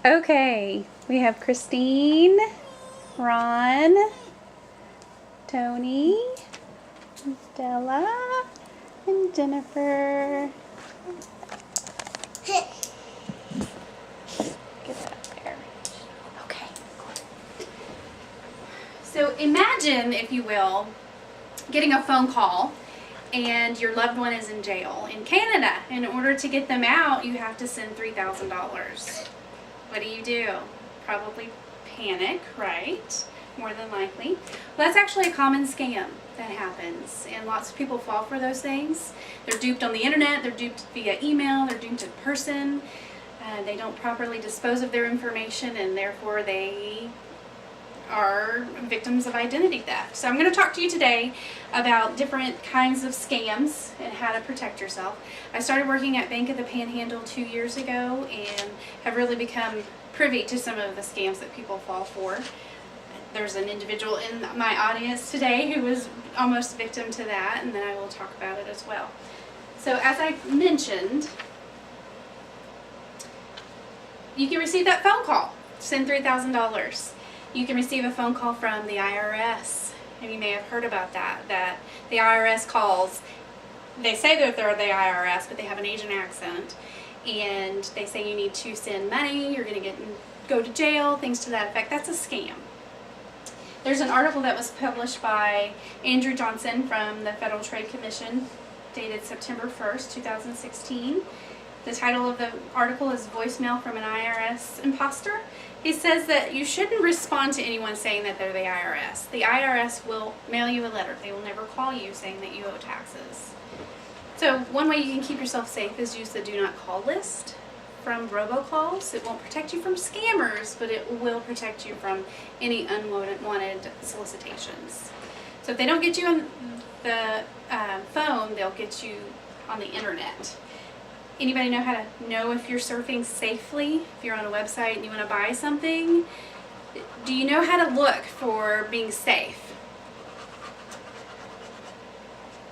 Okay, we have Christine, Ron, Tony, Stella, and Jennifer. Get that there. Okay. So imagine, if you will, getting a phone call and your loved one is in jail in Canada. In order to get them out, you have to send $3,000. What do? Probably panic, right? More than likely. Well, that's actually a common scam that happens, and lots of people fall for those things. They're duped on the internet, they're duped via email, they're duped in person. They don't properly dispose of their information, and therefore they are victims of identity theft. So I'm going to talk to you today about different kinds of scams and how to protect yourself. I started working at Bank of the Panhandle 2 years ago and have really become privy to some of the scams that people fall for. There's an individual in my audience today who was almost victim to that, and then I will talk about it as well. So as I mentioned, you can receive that phone call, send $3,000. You can receive a phone call from the IRS, and you may have heard about that the IRS calls, they say that they're the IRS, but they have an Asian accent, and they say you need to send money, you're going to go to jail, things to that effect. That's a scam. There's an article that was published by Andrew Johnson from the Federal Trade Commission, dated September 1st, 2016. The title of the article is Voicemail from an IRS Imposter. He says that you shouldn't respond to anyone saying that they're the IRS. The IRS will mail you a letter. They will never call you saying that you owe taxes. So one way you can keep yourself safe is use the Do Not Call list from robocalls. It won't protect you from scammers, but it will protect you from any unwanted solicitations. So if they don't get you on the phone, they'll get you on the internet. Anybody know how to know if you're surfing safely? If you're on a website and you want to buy something, do you know how to look for being safe?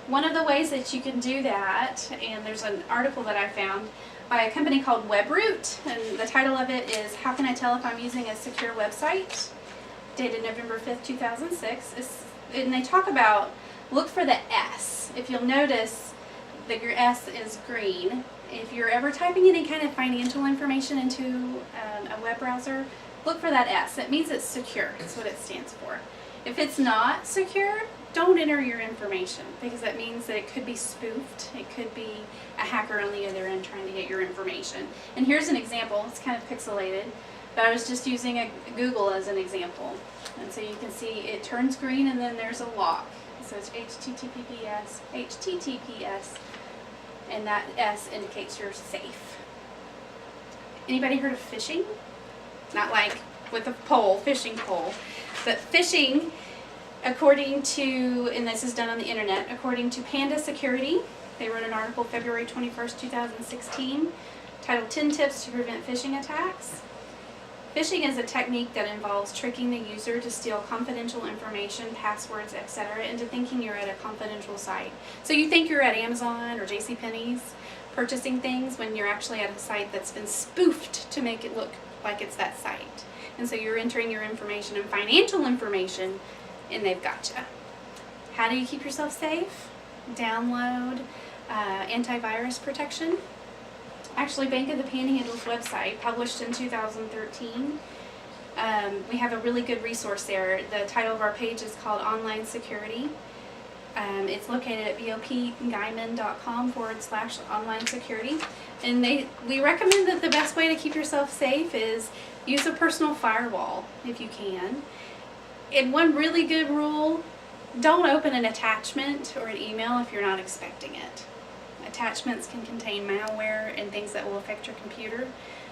One of the ways that you can do that, and there's an article that I found by a company called WebRoot, and the title of it is How Can I Tell If I'm Using a Secure Website? Dated November 5th, 2006. And they talk about, look for the S. If you'll notice, your S is green. If you're ever typing any kind of financial information into a web browser, look for that S. It means it's secure. That's what it stands for. If it's not secure, don't enter your information, because that means that it could be spoofed. It could be a hacker on the other end trying to get your information. And here's an example. It's kind of pixelated, but I was just using Google as an example. And so you can see it turns green and then there's a lock. So it's HTTPS, and that S indicates you're safe. Anybody heard of phishing? Not like with a pole, fishing pole, but phishing, according to, and this is done on the internet, according to Panda Security, they wrote an article February 21st, 2016, titled 10 Tips to Prevent Phishing Attacks. Phishing is a technique that involves tricking the user to steal confidential information, passwords, etc., into thinking you're at a confidential site. So you think you're at Amazon or JCPenney's purchasing things when you're actually at a site that's been spoofed to make it look like it's that site. And so you're entering your information and financial information, and they've got you. How do you keep yourself safe? Download antivirus protection. Actually, Bank of the Panhandle's website, published in 2013, we have a really good resource there. The title of our page is called Online Security. It's located at bopguyman.com/online security. And we recommend that the best way to keep yourself safe is use a personal firewall if you can. And one really good rule, don't open an attachment or an email if you're not expecting it. Attachments can contain malware and things that will affect your computer.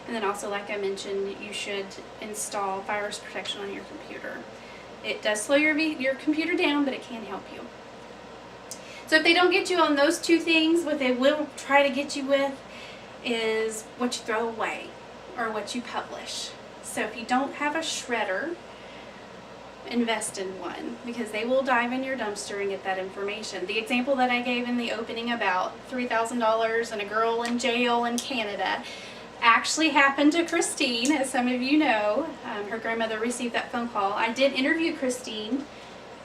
And then also, like I mentioned, you should install virus protection on your computer. It does slow your computer down, but it can help you. So if they don't get you on those two things, what they will try to get you with is what you throw away or what you publish. So if you don't have a shredder, invest in one, because they will dive in your dumpster and get that information. The example that I gave in the opening about $3,000 and a girl in jail in Canada, actually happened to Christine, as some of you know. Her grandmother received that phone call. I did interview Christine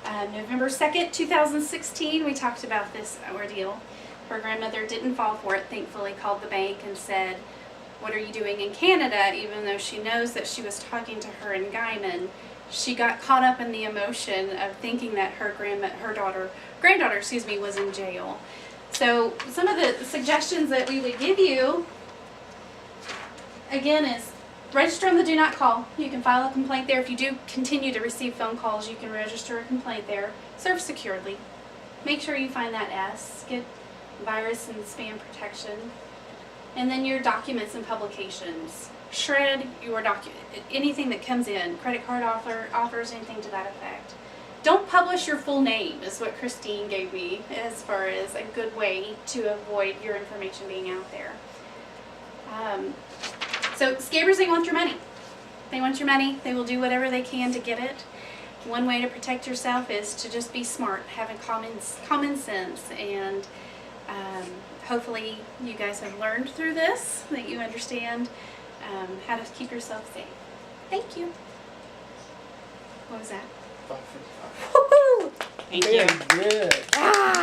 November 2nd, 2016. We talked about this ordeal. Her grandmother didn't fall for it, thankfully called the bank and said, "What are you doing in Canada?" Even though she knows that she was talking to her in Guyman. She got caught up in the emotion of thinking that her granddaughter, was in jail. So some of the suggestions that we would give you, again, is register on the do not call. You can file a complaint there. If you do continue to receive phone calls, you can register a complaint there. Serve securely. Make sure you find that S. Get virus and spam protection. And then your documents and publications. Shred your anything that comes in, credit card offers, anything to that effect. Don't publish your full name is what Christine gave me as far as a good way to avoid your information being out there. So scammers, they want your money. They want your money. They will do whatever they can to get it. One way to protect yourself is to just be smart, having common sense, and hopefully you guys have learned through this, that you understand how to keep yourself safe. Thank you. What was that? 5:55. Woohoo! Thank you. Very good. Ah!